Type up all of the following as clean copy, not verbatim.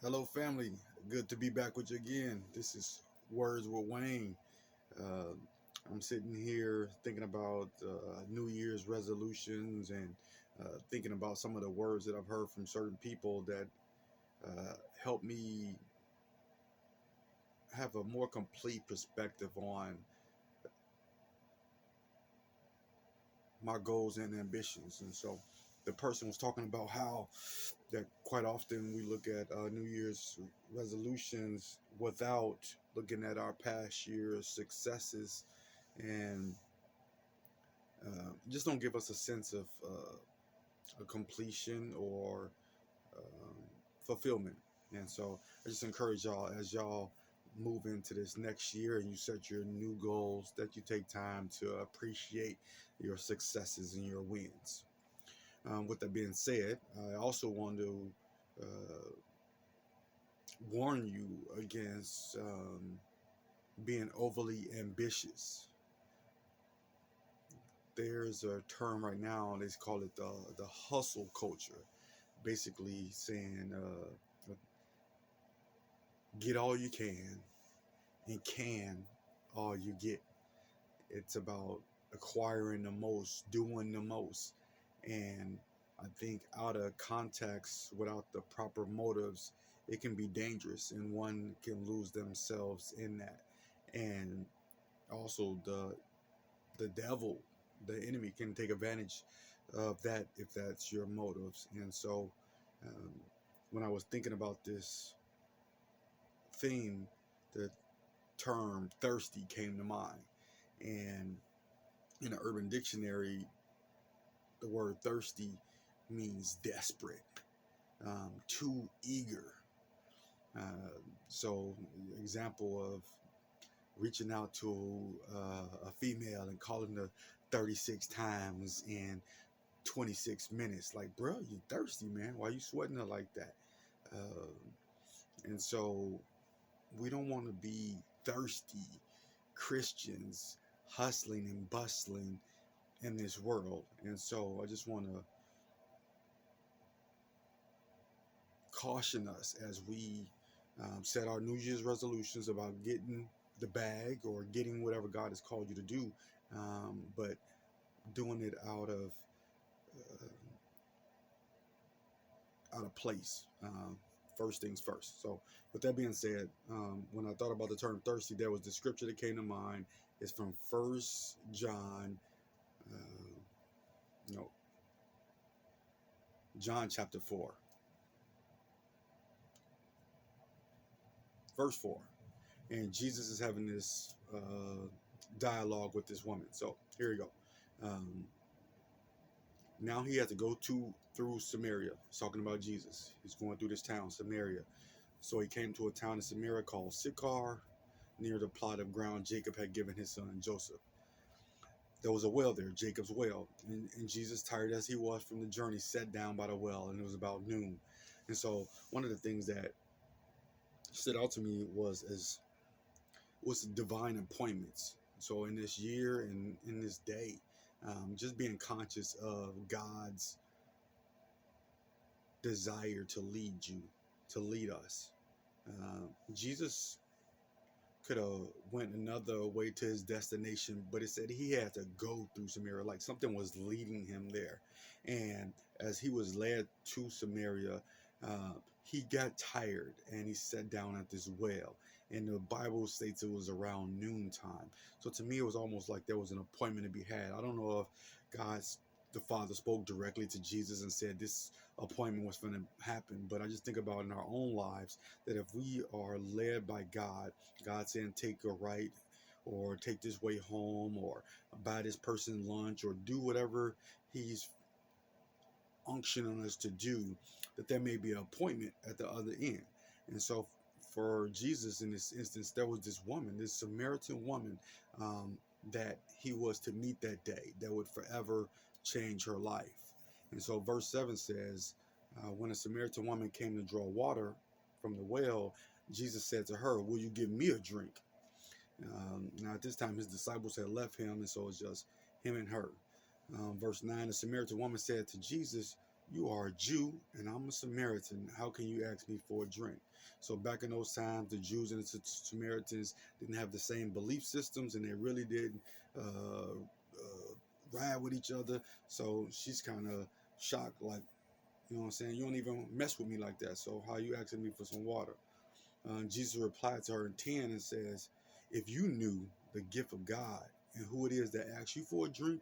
Hello, family. Good to be back with you again. This is Words with Wayne. Uh, I'm sitting here thinking about New Year's resolutions and thinking about some of the words that I've heard from certain people that help me have a more complete perspective on my goals and ambitions. And so the person was talking about how that quite often we look at New Year's resolutions without looking at our past year's successes and just don't give us a sense of a completion or um, fulfillment. And so I just encourage y'all as y'all move into this next year and you set your new goals that you take time to appreciate your successes and your wins. With that being said, I also want to uh, warn you against being overly ambitious. There's a term right now, and they call it the hustle culture. Basically, saying get all you can all you get. It's about acquiring the most, doing the most, and I think out of context, without the proper motives, it can be dangerous, and one can lose themselves in that. And also the devil, the enemy, can take advantage of that if that's your motives. And so um, when I was thinking about this theme, the term thirsty came to mind. And in an urban dictionary, the word thirsty means desperate, too eager. So example of reaching out to a female and calling her 36 times in 26 minutes. Like, bro, you thirsty, man. Why you sweating her like that? Uh, and so we don't want to be thirsty Christians hustling and bustling in this world. And so I just want to caution us as we set our New Year's resolutions about getting the bag or getting whatever God has called you to do, but doing it out of place. First things first. So, with that being said, when I thought about the term thirsty, there was the scripture that came to mind. It's from First John, uh, no, John chapter 4, verse 4. And Jesus is having this dialogue with this woman. So here we go. Um, Now he had to go through Samaria. He's talking about Jesus. He's going through this town, Samaria. So he came to a town in Samaria called Sychar, near the plot of ground Jacob had given his son Joseph. There was a well there, Jacob's well. And Jesus, tired as he was from the journey, sat down by the well, and it was about noon. And so one of the things that stood out to me was divine appointments. So in this year and in this day, just being conscious of God's desire to lead you, to lead us. Jesus could have went another way to his destination, but it said he had to go through Samaria, like something was leading him there. And as he was led to Samaria, uh, he got tired and he sat down at this well. And the Bible states it was around noontime. So to me, it was almost like there was an appointment to be had. I don't know if the Father spoke directly to Jesus and said this appointment was going to happen, but I just think about in our own lives that if we are led by God saying take a right or take this way home or buy this person lunch or do whatever he's unctioning us to do, that there may be an appointment at the other end. And so for Jesus in this instance, there was this woman, this Samaritan woman, um, that he was to meet that day that would forever change her life. And so verse 7 says, when a Samaritan woman came to draw water from the well, Jesus said to her, will you give me a drink? Now at this time his disciples had left him, and so it's just him and her. Verse 9, the Samaritan woman said to Jesus, You are a Jew and I'm a Samaritan. How can you ask me for a drink? So back in those times, the Jews and the Samaritans didn't have the same belief systems, and they really did ride with each other. So she's kind of shocked, like, you know what I'm saying? You don't even mess with me like that. So how you asking me for some water? Jesus replied to her in 10 and says, if you knew the gift of God and who it is that asks you for a drink,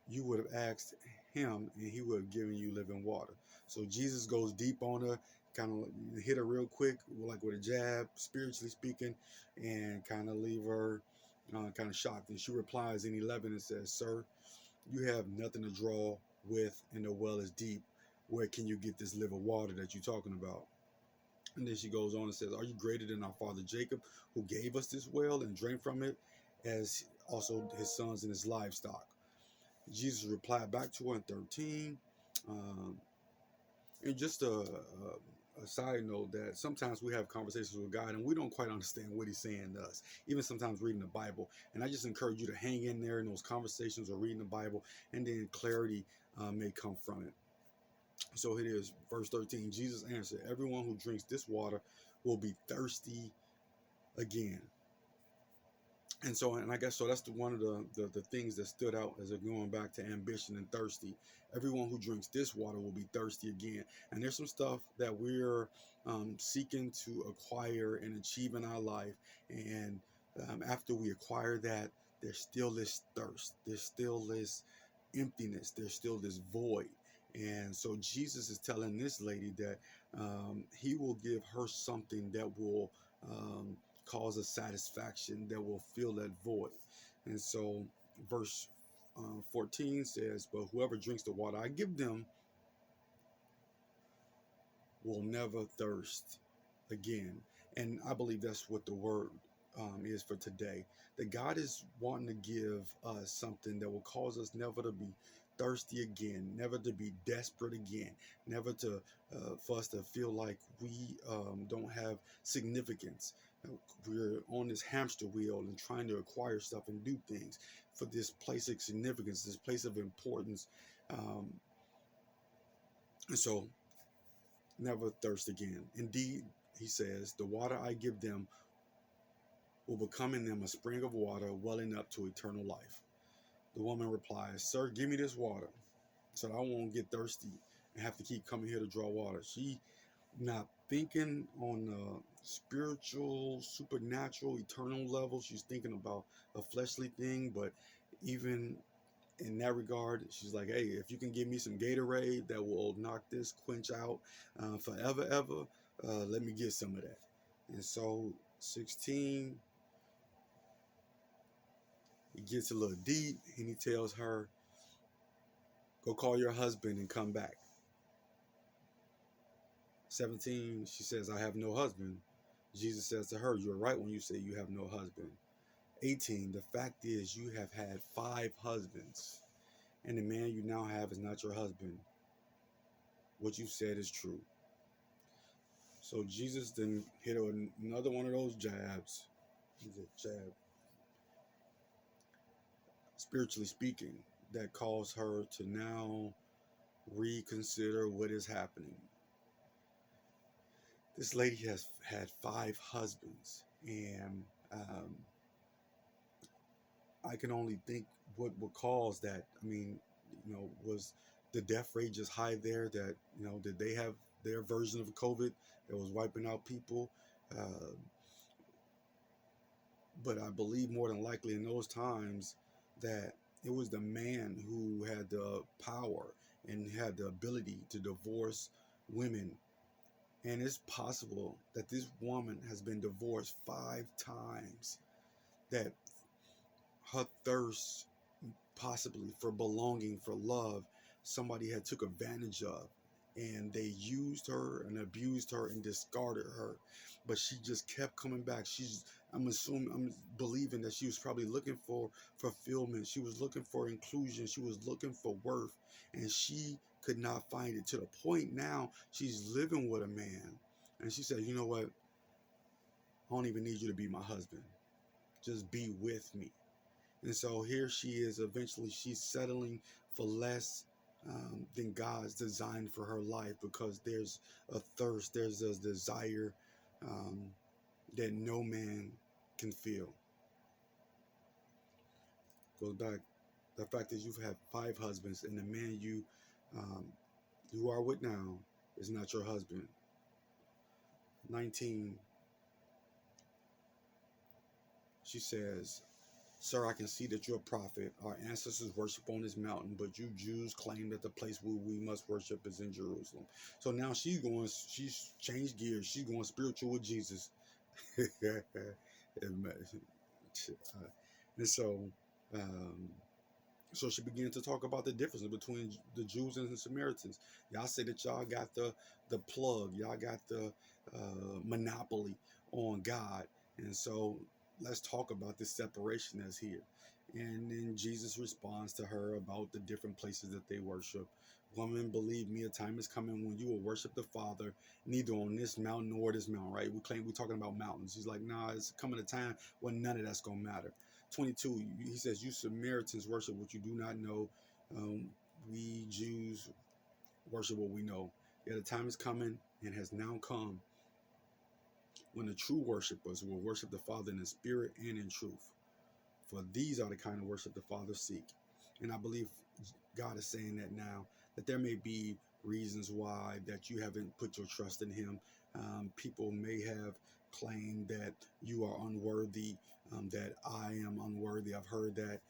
you would have asked him and he would have given you living water. So Jesus goes deep on her, kind of hit her real quick, like with a jab, spiritually speaking, and kind of leave her kind of shocked. And she replies in 11 and says, sir, you have nothing to draw with and the well is deep. Where can you get this living water that you're talking about? And then she goes on and says, are you greater than our father Jacob, who gave us this well and drank from it, as also his sons and his livestock? Jesus replied back to her in 13. Um, and just a side note, that sometimes we have conversations with God and we don't quite understand what he's saying to us, even sometimes reading the Bible. And I just encourage you to hang in there in those conversations or reading the Bible, and then clarity may come from it. So it is, verse 13. Jesus answered, everyone who drinks this water will be thirsty again. And so, and I guess so that's one of the things that stood out as it going back to ambition and thirsty. Everyone who drinks this water will be thirsty again. And there's some stuff that we're seeking to acquire and achieve in our life. And after we acquire that, there's still this thirst. There's still this emptiness. There's still this void. And so Jesus is telling this lady that he will give her something that will cause a satisfaction that will fill that void. And so verse 14 says, but whoever drinks the water I give them will never thirst again. And I believe that's what the word is for today, that God is wanting to give us something that will cause us never to be thirsty again, never to be desperate again, never to for us to feel like we don't have significance. We're on this hamster wheel and trying to acquire stuff and do things for this place of significance, this place of importance. And so never thirst again. Indeed, he says, the water I give them will become in them a spring of water welling up to eternal life. The woman replies, sir, give me this water so that I won't get thirsty and have to keep coming here to draw water. She not thinking on a spiritual, supernatural, eternal level. She's thinking about a fleshly thing, but even in that regard, she's like, hey, if you can give me some Gatorade that will knock this quench out forever, ever, let me get some of that. And so 16, he gets a little deep and he tells her, go call your husband and come back. 17, she says, I have no husband. Jesus says to her, you're right when you say you have no husband. 18, the fact is you have had 5 husbands, and the man you now have is not your husband. What you said is true. So Jesus then hit her another one of those jabs. He's a jab, spiritually speaking, that caused her to now reconsider what is happening. This lady has had 5 husbands, and I can only think what would cause that. I mean, was the death rate just high there? That, did they have their version of COVID that was wiping out people? But I believe more than likely in those times that it was the man who had the power and had the ability to divorce women. And it's possible that this woman has been divorced 5 times, that her thirst possibly for belonging, for love, somebody had took advantage of, and they used her and abused her and discarded her. But she just kept coming back. I'm believing that she was probably looking for fulfillment. She was looking for inclusion. She was looking for worth, and she could not find it, to the point now she's living with a man. And she said, you know what? I don't even need you to be my husband. Just be with me. And so here she is. Eventually she's settling for less, than God's design for her life, because there's a thirst, there's a desire um, that no man can feel. Goes back, the fact that you've had 5 husbands, and the man um, you are with now is not your husband. 19, she says, "Sir, I can see that you're a prophet. Our ancestors worship on this mountain, but you Jews claim that the place where we must worship is in Jerusalem." So now she's changed gears. She's going spiritual with Jesus. and so, um, so she began to talk about the difference between the Jews and the Samaritans. Y'all say that y'all got the plug, y'all got the monopoly on God, and so let's talk about this separation that's here. And then Jesus responds to her about the different places that they worship. "Woman, believe me, a time is coming when you will worship the Father neither on this mountain nor this mountain." Right? We're talking about mountains. He's like, nah, it's coming a time when none of that's gonna matter. 22, he says, "You Samaritans worship what you do not know. We Jews worship what we know. Yet a time is coming and has now come when the true worshipers will worship the Father in the spirit and in truth. For these are the kind of worship the Father seek." And I believe God is saying that now, that there may be reasons why that you haven't put your trust in him. People may have claimed that you are unworthy, that I am unworthy. I've heard that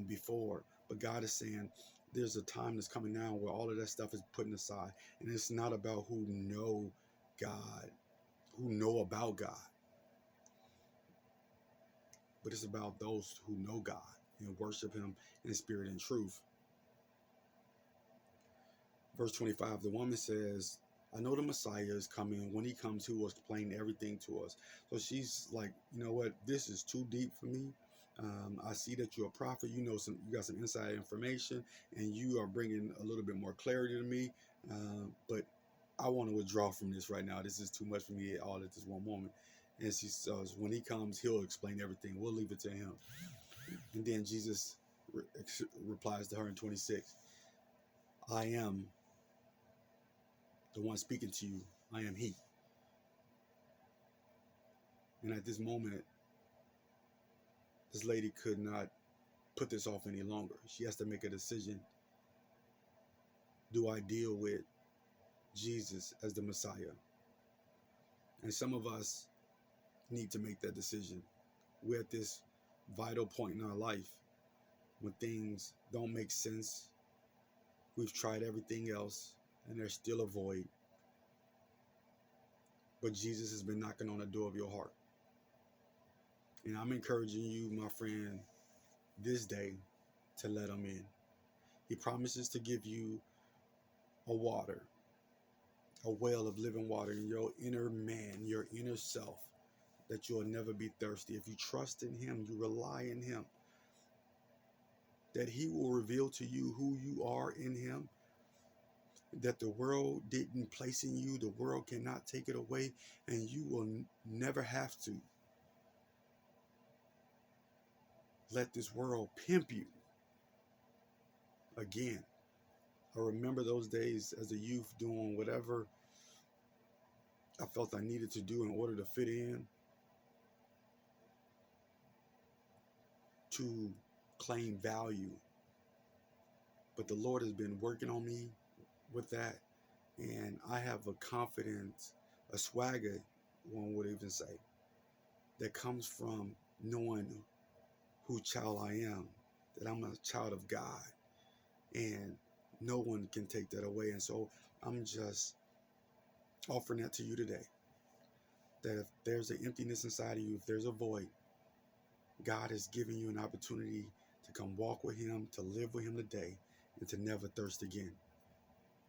before. But God is saying there's a time that's coming now where all of that stuff is put aside. And it's not about who know God, who know about God, but it's about those who know God and worship him in spirit and truth. Verse 25, the woman says, "I know the Messiah is coming. When he comes, he will explain everything to us." So she's like, you know what? This is too deep for me. I see that you're a prophet. You got some inside information, and you are bringing a little bit more clarity to me. But I want to withdraw from this right now. This is too much for me all at this one moment. And she says, when he comes, he'll explain everything. We'll leave it to him. And then Jesus replies to her in 26, "I am the one speaking to you. I am he." And at this moment, this lady could not put this off any longer. She has to make a decision. Do I deal with Jesus as the Messiah? And some of us need to make that decision. We're at this vital point in our life when things don't make sense. We've tried everything else and there's still a void. But Jesus has been knocking on the door of your heart. And I'm encouraging you, my friend, this day to let him in. He promises to give you a water, a well of living water in your inner man, your inner self, that you'll never be thirsty. If you trust in him, you rely in him, that he will reveal to you who you are in him, that the world didn't place in you, the world cannot take it away, and you will never have to let this world pimp you again. I remember those days as a youth doing whatever I felt I needed to do in order to fit in, to claim value. But the Lord has been working on me with that. And I have a confidence, a swagger, one would even say, that comes from knowing who child I am, that I'm a child of God. And no one can take that away. And so I'm just offering that to you today. That if there's an emptiness inside of you, if there's a void, God is giving you an opportunity to come walk with him, to live with him today, and to never thirst again.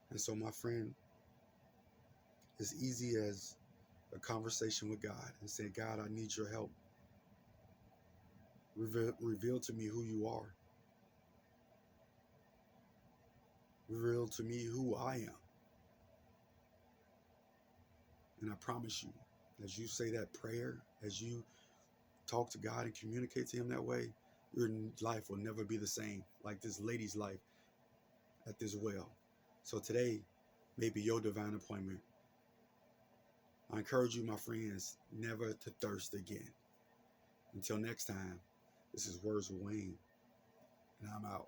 And so, my friend, as easy as a conversation with God and say, "God, I need your help. Reveal to me who you are. Reveal to me who I am." And I promise you, as you say that prayer, as you talk to God and communicate to him that way, your life will never be the same. Like this lady's life. at this well. So today may be your divine appointment. I encourage you, my friends, never to thirst again. Until next time, this is Words with Wayne, and I'm out.